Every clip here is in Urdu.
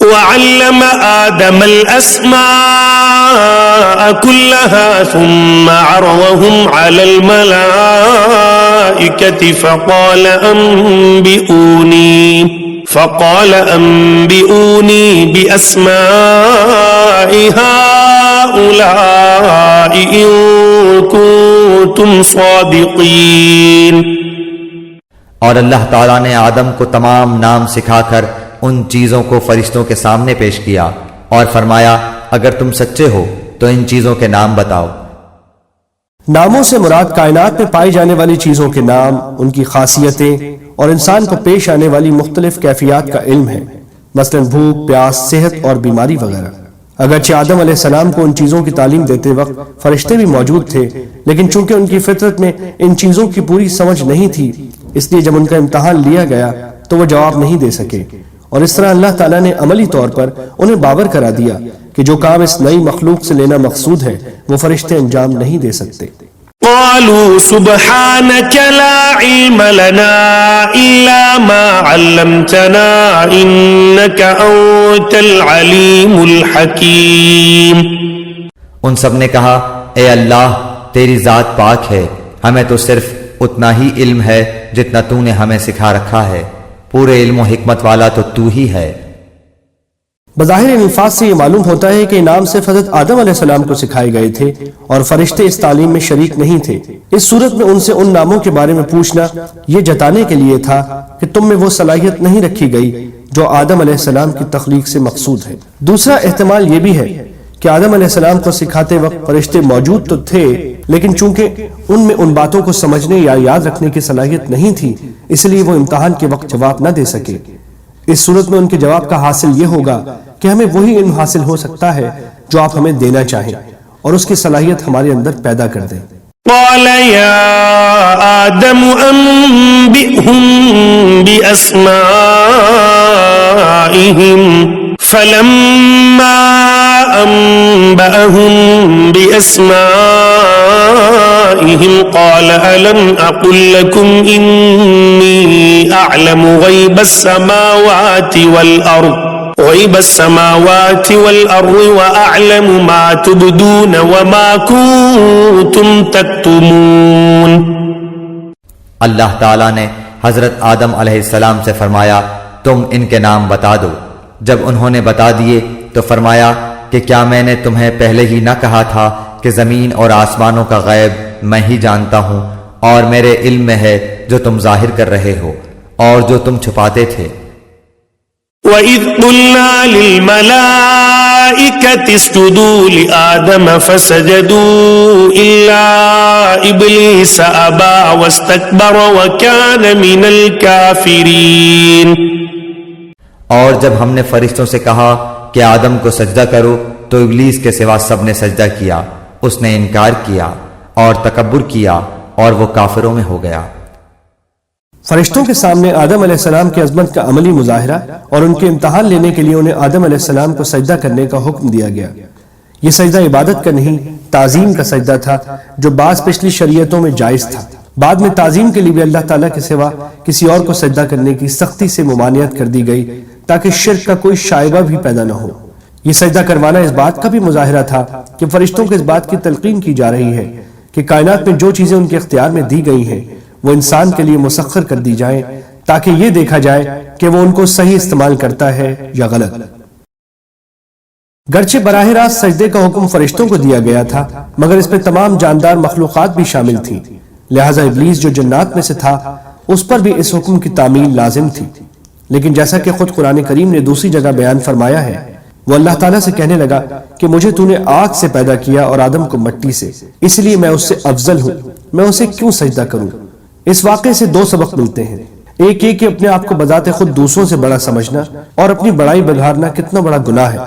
وعلم آدم الأسماء كلها ثم عرضهم على الملائكة فقال أنبئوني بأسماء هؤلاء إن كنتم صادقين۔ اور اللہ تعالیٰ نے آدم کو تمام نام سکھا کر ان چیزوں کو فرشتوں کے سامنے پیش کیا اور فرمایا اگر تم سچے ہو تو ان چیزوں کے نام بتاؤ۔ ناموں سے مراد کائنات میں پائی جانے والی چیزوں کے نام، ان کی خاصیتیں اور انسان کو پیش آنے والی مختلف کیفیات کا علم ہے، مثلا بھوک، پیاس، صحت اور بیماری وغیرہ۔ اگرچہ آدم علیہ السلام کو ان چیزوں کی تعلیم دیتے وقت فرشتے بھی موجود تھے، لیکن چونکہ ان کی فطرت میں ان چیزوں کی پوری سمجھ نہیں تھی، اس لیے جب ان کا امتحان لیا گیا تو وہ جواب نہیں دے سکے، اور اس طرح اللہ تعالیٰ نے عملی طور پر انہیں باور کرا دیا کہ جو کام اس نئی مخلوق سے لینا مقصود ہے وہ فرشتے انجام نہیں دے سکتے۔ قالوا سبحانك لا علم لنا إلا ما علمتنا إنك أنت العليم الحكيم۔ ان سب نے کہا اے اللہ تیری ذات پاک ہے، ہمیں تو صرف اتنا ہی علم ہے جتنا تو نے ہمیں سکھا رکھا ہے، پورے علم و حکمت والا تو تو ہی ہے۔ بظاہر ان الفاظ سے یہ معلوم ہوتا ہے کہ نام صرف حضرت آدم علیہ السلام کو سکھائے گئے تھے اور فرشتے اس تعلیم میں شریک نہیں تھے۔ اس صورت میں ان سے ان ناموں کے بارے میں پوچھنا یہ جتانے کے لیے تھا کہ تم میں وہ صلاحیت نہیں رکھی گئی جو آدم علیہ السلام کی تخلیق سے مقصود ہے۔ دوسرا احتمال یہ بھی ہے کہ آدم علیہ السلام کو سکھاتے وقت فرشتے موجود تو تھے، لیکن چونکہ ان میں ان باتوں کو سمجھنے یا یاد رکھنے کی صلاحیت نہیں تھی، اس لیے وہ امتحان کے وقت جواب نہ دے سکے۔ اس صورت میں ان کے جواب کا حاصل یہ ہوگا کہ ہمیں وہی علم حاصل ہو سکتا ہے جو آپ ہمیں دینا چاہیں اور اس کی صلاحیت ہمارے اندر پیدا کر دیں۔ قال يا آدم أنبئهم بأسمائهم فلما أنبأهم بأسمائهم قال ألم أقل لكم إني أعلم غيب السماوات والأرض وأعلم ما تبدون وما كنتم تكتمون۔ اللہ تعالیٰ نے حضرت آدم علیہ السلام سے فرمایا تم ان کے نام بتا دو۔ جب انہوں نے بتا دیے تو فرمایا کہ کیا میں نے تمہیں پہلے ہی نہ کہا تھا کہ زمین اور آسمانوں کا غیب میں ہی جانتا ہوں اور میرے علم میں ہے جو تم ظاہر کر رہے ہو اور جو تم چھپاتے تھے۔ وَإِذْ قُلْنَا لِلْمَلَائِكَةِ اسْجُدُوا لِآدَمَ فَسَجَدُوا إِلَّا إِبْلِيسَ أَبَى وَاسْتَكْبَرَ وَكَانَ مِنَ الْكَافِرِينَ۔ اور جب ہم نے فرشتوں سے کہا کہ آدم کو سجدہ کرو تو ابلیس کے سوا سب نے سجدہ کیا، اس نے انکار کیا اور تکبر کیا اور وہ کافروں میں ہو گیا۔ فرشتوں کے سامنے آدم علیہ السلام کی عظمت کا عملی مظاہرہ اور ان کے امتحان لینے کے لیے انہیں آدم علیہ السلام کو سجدہ کرنے کا حکم دیا گیا۔ یہ سجدہ عبادت کا نہیں، تعظیم کا سجدہ تھا جو بعض پچھلی شریعتوں میں جائز تھا۔ بعد میں تعظیم کے لیے بھی اللہ تعالیٰ کے سوا کسی اور کو سجدہ کرنے کی سختی سے ممانعت کر دی گئی تاکہ شرک کا کوئی شائبہ بھی پیدا نہ ہو۔ یہ سجدہ کروانا اس بات کا بھی مظاہرہ تھا کہ فرشتوں کو اس بات کی تلقین کی جا رہی ہے کہ کائنات میں جو چیزیں ان کے اختیار میں دی گئی ہیں وہ انسان کے لیے مسخر کر دی جائیں تاکہ یہ دیکھا جائے کہ وہ ان کو صحیح استعمال کرتا ہے یا غلط۔ گرچہ براہ راست سجدے کا حکم فرشتوں کو دیا گیا تھا مگر اس میں تمام جاندار مخلوقات بھی شامل تھیں، لہٰذا ابلیس جو جنات میں سے تھا اس پر بھی اس حکم کی تعمیل لازم تھی۔ لیکن جیسا کہ خود قرآن کریم نے دوسری جگہ بیان فرمایا ہے، وہ اللہ تعالیٰ سے کہنے لگا کہ مجھے تو نے آگ سے پیدا کیا اور آدم کو مٹی سے، اس لیے میں اس سے افضل ہوں، میں اسے کیوں سجدہ کروں؟ اس واقعے سے دو سبق ملتے ہیں، ایک یہ کہ اپنے آپ کو بذات خود دوسروں سے بڑا سمجھنا اور اپنی بڑائی بگھارنا کتنا بڑا گناہ ہے،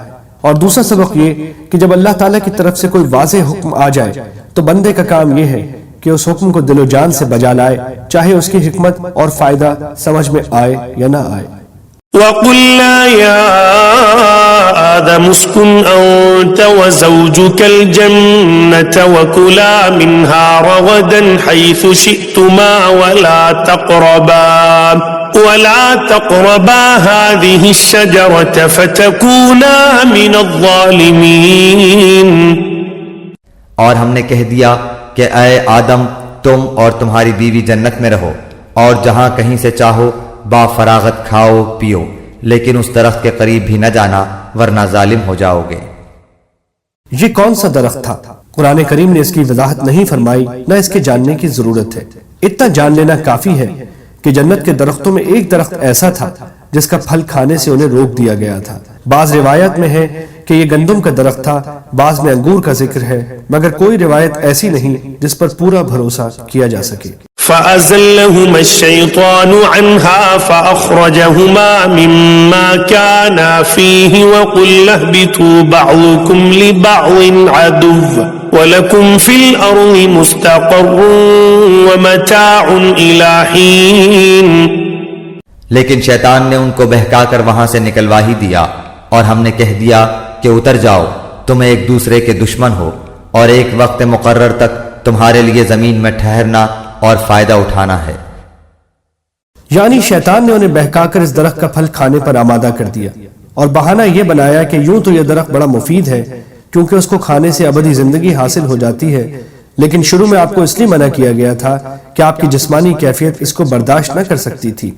اور دوسرا سبق یہ کہ جب اللہ تعالیٰ کی طرف سے کوئی واضح حکم آ جائے تو بندے کا کام یہ ہے کہ اس حکم کو دل و جان سے بجا لائے، چاہے اس کی حکمت اور فائدہ سمجھ میں آئے یا نہ آئے۔ وَقُلْنَا يَا آدَمُ اسْكُنْ أَنْتَ وَزَوْجُكَ الْجَنَّةَ وَكُلَا مِنْهَا رَغَدًا حَيْثُ شِئْتُمَا ولا تقربا هذه الشجرة فتكونا من الظالمين. اور ہم نے کہہ دیا کہ اے آدم تم اور تمہاری بیوی جنت میں رہو اور جہاں کہیں سے چاہو با فراغت کھاؤ پیو، لیکن اس درخت کے قریب بھی نہ جانا ورنہ ظالم ہو جاؤ گے. یہ کون سا درخت تھا؟ قرآن کریم نے اس کی وضاحت نہیں فرمائی، نہ اس کے جاننے کی ضرورت ہے. اتنا جان لینا کافی ہے کہ جنت کے درختوں میں ایک درخت ایسا تھا جس کا پھل کھانے سے انہیں روک دیا گیا تھا. بعض روایت میں ہے کہ یہ گندم کا درخت تھا، بعض میں انگور کا ذکر ہے، مگر کوئی روایت ایسی نہیں جس پر پورا بھروسہ کیا جا سکے. فأزلهما الشيطان عنها فأخرجهما مما كانا فيه وقلنا اهبطوا بعضكم لبعض عدو وَلَكُمْ فِي الْأَرْضِ مُسْتَقَرٌّ وَمَتَاعٌ إِلَى حِينٍ. لیکن شیطان نے ان کو بہکا کر وہاں سے نکلوا ہی دیا اور ہم نے کہہ دیا کہ اتر جاؤ، تم ایک دوسرے کے دشمن ہو اور ایک وقت مقرر تک تمہارے لیے زمین میں ٹھہرنا اور فائدہ اٹھانا ہے. یعنی شیطان نے انہیں بہکا کر اس درخت کا پھل کھانے پر آمادہ کر دیا اور بہانہ یہ بنایا کہ یوں تو یہ درخت بڑا مفید ہے کیونکہ اس کو کھانے سے ابدی زندگی حاصل ہو جاتی ہے، لیکن شروع میں آپ کو اس لیے منع کیا گیا تھا کہ آپ کی جسمانی کیفیت اس کو برداشت نہ کر سکتی تھی.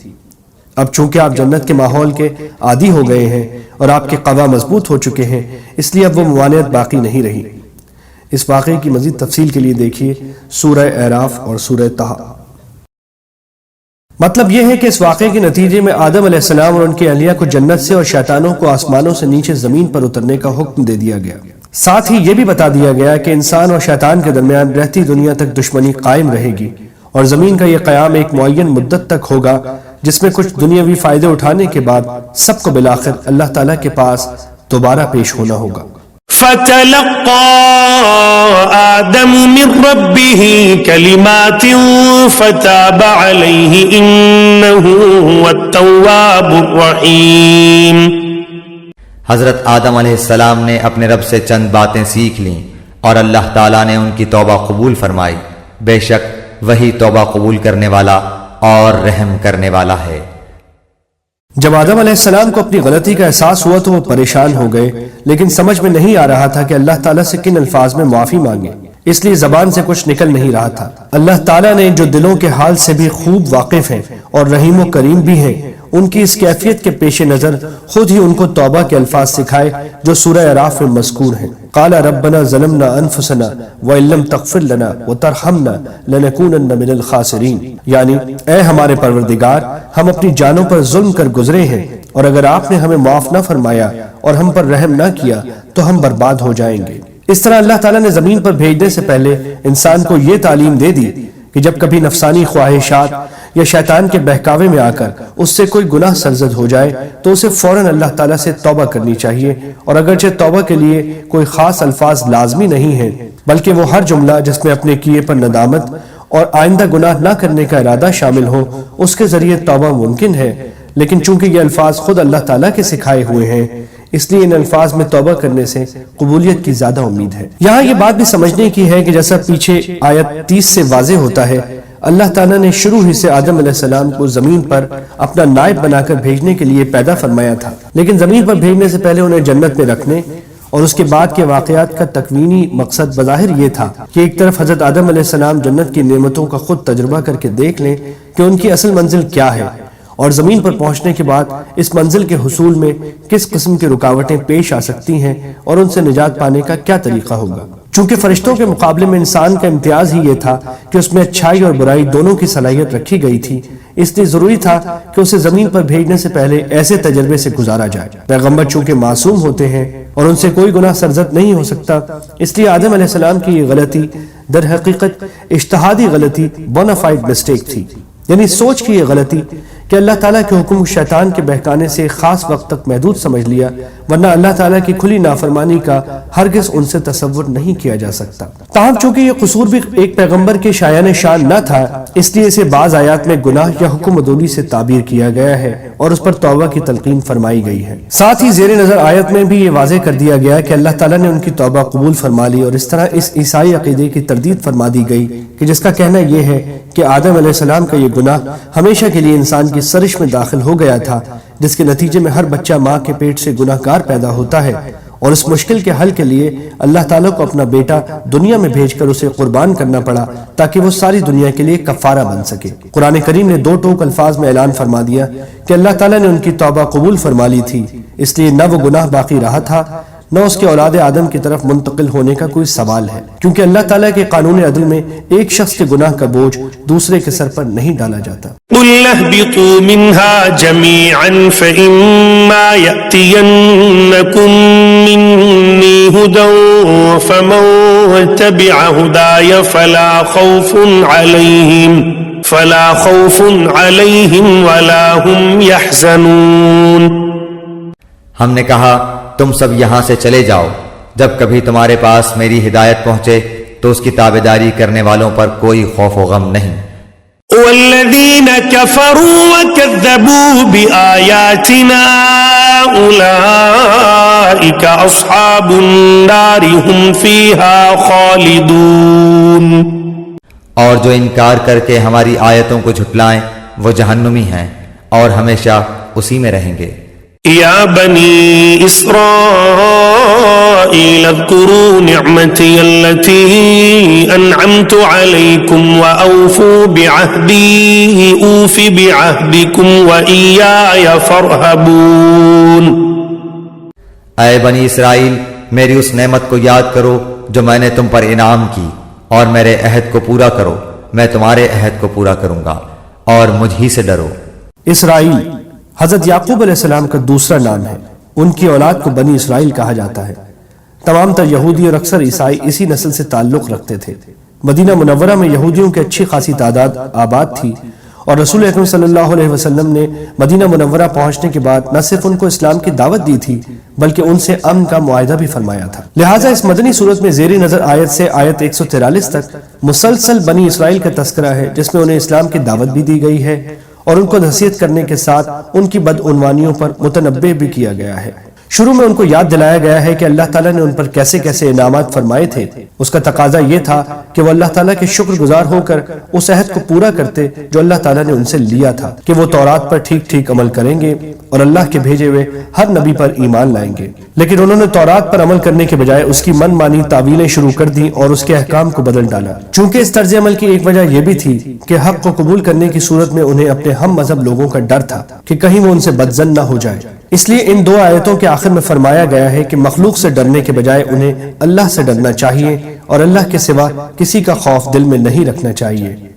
اب چونکہ آپ جنت کے ماحول کے عادی ہو گئے ہیں اور آپ کے قوا مضبوط ہو چکے ہیں، اس لیے اب وہ ممانعت باقی نہیں رہی. اس واقعے کی مزید تفصیل کے لیے دیکھیے سورہ اعراف اور سورہ طہ. مطلب یہ ہے کہ اس واقعے کے نتیجے میں آدم علیہ السلام اور ان کی اہلیہ کو جنت سے اور شیطانوں کو آسمانوں سے نیچے زمین پر اترنے کا حکم دے دیا گیا. ساتھ ہی یہ بھی بتا دیا گیا کہ انسان اور شیطان کے درمیان رہتی دنیا تک دشمنی قائم رہے گی اور زمین کا یہ قیام ایک معین مدت تک ہوگا جس میں کچھ دنیاوی فائدے اٹھانے کے بعد سب کو بالآخر اللہ تعالیٰ کے پاس دوبارہ پیش ہونا ہوگا. فَتَلَقَّى آدَمُ مِن رَبِّهِ كَلِمَاتٍ فَتَابَ عَلَيْهِ إِنَّهُ هُوَ التَّوَّابُ الرَّحِيمُ. حضرت آدم علیہ السلام نے اپنے رب سے چند باتیں سیکھ لیں اور اللہ تعالیٰ نے ان کی توبہ قبول فرمائی. بے شک وہی توبہ قبول کرنے والا اور رحم کرنے والا ہے. جب آدم علیہ السلام کو اپنی غلطی کا احساس ہوا تو وہ پریشان ہو گئے، لیکن سمجھ میں نہیں آ رہا تھا کہ اللہ تعالیٰ سے کن الفاظ میں معافی مانگے، اس لیے زبان سے کچھ نکل نہیں رہا تھا. اللہ تعالیٰ نے جو دلوں کے حال سے بھی خوب واقف ہیں اور رحیم و کریم بھی ہیں، ان کی اس کیفیت کے پیش نظر خود ہی ان کو توبہ کے الفاظ سکھائے جو سورہ اعراف میں مذکور ہیں. قال ربنا ظلمنا انفسنا وان لم تغفر لنا وترحمنا لنكونن من الخاسرین، یعنی اے ہمارے پروردگار، ہم اپنی جانوں پر ظلم کر گزرے ہیں اور اگر آپ نے ہمیں معاف نہ فرمایا اور ہم پر رحم نہ کیا تو ہم برباد ہو جائیں گے. اس طرح اللہ تعالیٰ نے زمین پر بھیجنے سے پہلے انسان کو یہ تعلیم دے دی کہ جب کبھی نفسانی خواہشات یا شیطان کے بہکاوے میں آ کر اس سے کوئی گناہ سرزد ہو جائے تو اسے فوراً اللہ تعالیٰ سے توبہ کرنی چاہیے. اور اگرچہ توبہ کے لیے کوئی خاص الفاظ لازمی نہیں ہیں، بلکہ وہ ہر جملہ جس میں اپنے کیے پر ندامت اور آئندہ گناہ نہ کرنے کا ارادہ شامل ہو، اس کے ذریعے توبہ ممکن ہے. لیکن چونکہ یہ الفاظ خود اللہ تعالیٰ کے سکھائے ہوئے ہیں، اس لیے ان الفاظ میں توبہ کرنے سے قبولیت کی زیادہ امید ہے. یہاں یہ بات بھی سمجھنے کی ہے کہ جیسا پیچھے آیت 30 سے واضح ہوتا ہے، اللہ تعالیٰ نے شروع ہی سے آدم علیہ السلام کو زمین پر اپنا نائب بنا کر بھیجنے کے لیے پیدا فرمایا تھا، لیکن زمین پر بھیجنے سے پہلے انہیں جنت میں رکھنے اور اس کے بعد کے واقعات کا تکوینی مقصد بظاہر یہ تھا کہ ایک طرف حضرت آدم علیہ السلام جنت کی نعمتوں کا خود تجربہ کر کے دیکھ لیں کہ ان کی اصل منزل کیا ہے، اور زمین پر پہنچنے کے بعد اس منزل کے حصول میں کس قسم کی رکاوٹیں پیش آ سکتی ہیں اور ان سے نجات پانے کا کیا طریقہ ہوگا. چونکہ فرشتوں کے مقابلے میں انسان کا امتیاز ہی یہ تھا کہ اس میں اچھائی اور برائی دونوں کی صلاحیت رکھی گئی تھی، اس لیے ضروری تھا کہ اسے زمین پر بھیجنے سے پہلے ایسے تجربے سے گزارا جائے. پیغمبر چونکہ معصوم ہوتے ہیں اور ان سے کوئی گناہ سرزد نہیں ہو سکتا، اس لیے آدم علیہ السلام کی یہ غلطی در حقیقت اجتہادی غلطی، بونافائیڈ مسٹیک تھی، یعنی سوچ کی یہ غلطی کہ اللہ تعالیٰ کے حکم شیطان کے بہکانے سے خاص وقت تک محدود سمجھ لیا، ورنہ اللہ تعالیٰ کی کھلی نافرمانی کا ہرگز ان سے تصور نہیں کیا جا سکتا. تاہم چونکہ یہ قصور بھی ایک پیغمبر کے شایان شان نہ تھا، اس لیے اسے بعض آیات میں گناہ یا حکم عدولی سے تعبیر کیا گیا ہے اور اس پر توبہ کی تلقین فرمائی گئی ہے. ساتھ ہی زیر نظر آیت میں بھی یہ واضح کر دیا گیا کہ اللہ تعالیٰ نے ان کی توبہ قبول فرما لی اور اس طرح اس عیسائی عقیدے کی تردید فرما دی گئی کہ جس کا کہنا یہ ہے کہ آدم علیہ السلام کا یہ گناہ ہمیشہ کے لیے انسان کی سرش میں داخل ہو گیا تھا، جس کے نتیجے میں ہر بچہ ماں کے پیٹ سے گناہ گار پیدا ہوتا ہے، اور اس مشکل کے حل کے لیے اللہ تعالیٰ کو اپنا بیٹا دنیا میں بھیج کر اسے قربان کرنا پڑا تاکہ وہ ساری دنیا کے لیے کفارہ بن سکے۔ قرآن کریم نے 2 ٹوک الفاظ میں اعلان فرما دیا کہ اللہ تعالیٰ نے ان کی توبہ قبول فرما لی تھی، اس لیے نہ وہ گناہ باقی رہا تھا نہ اس کے اولاد آدم کی طرف منتقل ہونے کا کوئی سوال ہے، کیونکہ اللہ تعالیٰ کے قانون عدل میں ایک شخص کے گناہ کا بوجھ دوسرے کے سر پر نہیں ڈالا جاتا۔ قل اهبطوا منها جميعا فإما يأتينكم مني هدى فمن تبع هداي فلا خوف عليهم ولا هم يحزنون۔ ہم نے کہا تم سب یہاں سے چلے جاؤ، جب کبھی تمہارے پاس میری ہدایت پہنچے تو اس کی تابعداری کرنے والوں پر کوئی خوف و غم نہیں۔ والذین کفروا وکذبوا بآیاتنا اولئک اصحاب النار هم فیها خالدون۔ اور جو انکار کر کے ہماری آیتوں کو جھٹلائیں وہ جہنمی ہیں اور ہمیشہ اسی میں رہیں گے۔ یا بنی اسرائیل اذکروا نعمتی التي انعمت علیکم واوفوا بعہدی اوف بعہدکم وإیایا فارہبون۔ اے بنی اسرائیل، میری اس نعمت کو یاد کرو جو میں نے تم پر انعام کی، اور میرے عہد کو پورا کرو، میں تمہارے عہد کو پورا کروں گا، اور مجھ ہی سے ڈرو۔ اسرائیل حضرت یعقوب علیہ السلام کا دوسرا نام ہے، ان کی اولاد کو بنی اسرائیل کہا جاتا ہے۔ تمام تر یہودی اور اکثر عیسائی اسی نسل سے تعلق رکھتے تھے۔ مدینہ منورہ میں یہودیوں کی اچھی خاصی تعداد آباد تھی، اور رسول اکرم صلی اللہ علیہ وسلم نے مدینہ منورہ پہنچنے کے بعد نہ صرف ان کو اسلام کی دعوت دی تھی بلکہ ان سے امن کا معاہدہ بھی فرمایا تھا۔ لہٰذا اس مدنی صورت میں زیر نظر آیت سے آیت 143 تک مسلسل بنی اسرائیل کا تذکرہ ہے، جس میں انہیں اسلام کی دعوت بھی دی گئی ہے اور ان کو نصیحت کرنے کے ساتھ ان کی بدعنوانیوں پر متنبہ بھی کیا گیا ہے۔ شروع میں ان کو یاد دلایا گیا ہے کہ اللہ تعالیٰ نے ان پر کیسے کیسے انعامات فرمائے تھے۔ اس کا تقاضا یہ تھا کہ وہ اللہ تعالیٰ کے شکر گزار ہو کر اس عہد کو پورا کرتے جو اللہ تعالیٰ نے ان سے لیا تھا کہ وہ تورات پر ٹھیک ٹھیک عمل کریں گے اور اللہ کے بھیجے ہوئے ہر نبی پر ایمان لائیں گے، لیکن انہوں نے تورات پر عمل کرنے کے بجائے اس کی من مانی تعویلیں شروع کر دیں اور اس کے احکام کو بدل ڈالا۔ چونکہ اس طرز عمل کی ایک وجہ یہ بھی تھی کہ حق کو قبول کرنے کی صورت میں انہیں اپنے ہم مذہب لوگوں کا ڈر تھا کہ کہیں وہ ان سے بدظن نہ ہو جائے، اس لیے ان 2 آیتوں کے آخر میں فرمایا گیا ہے کہ مخلوق سے ڈرنے کے بجائے انہیں اللہ سے ڈرنا چاہیے اور اللہ کے سوا کسی کا خوف دل میں نہیں رکھنا چاہیے۔